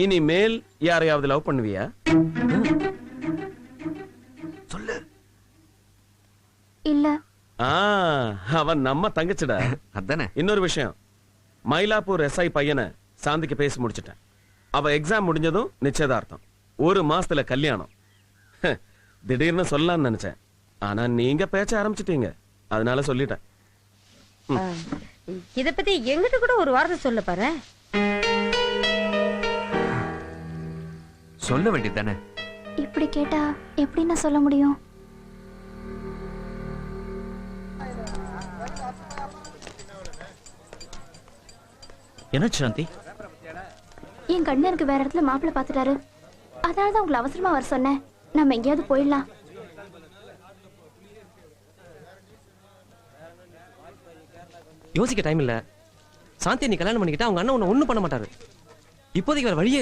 இனிமேல் யாரையாவது லவ் பண்ணுவியா? சொல்லு. இல்ல. அவன் நம்ம தங்கச்சிடா. அதானே. இன்னொரு விஷயம், மயிலாப்பூர் எஸ்ஐ பையனை சாந்திக்கு பேசி முடிச்சிட்டேன். அவ எக்ஸாம் முடிஞ்சதும் நிச்சயதார்த்தம். 1 மாசத்துல கல்யாணம். திடீர்னு சொல்லலாம்னு நினைச்சேன், ஆனா நீங்க பேச்ச ஆரம்பிச்சிட்டீங்க, அதனால சொல்லிட்டேன். இத பத்தி எங்கிட்ட கூட ஒரு வார்த்தை சொல்ல பாரு. சொல்ல வேண்டியதானே. இப்படி கேட்டா எப்படி நான் சொல்ல முடியும்? என்ன சாந்தி? என் கண்ணருக்கு வேற இடத்துல மாப்பிள்ளை பாத்துட்டாரு. அதனாலதான் உங்களை அவசரமா வர சொன்னேன். நம்ம எங்கேயாவது போயிடலாம். யோசிக்க டைம் இல்ல. சாந்தி நீ கல்யாணம் பண்ணிக்கிட்டா அவங்க அண்ணன் உன்னை ஒண்ணும் பண்ண மாட்டாரு. இப்போதைக்கு வேற வழியே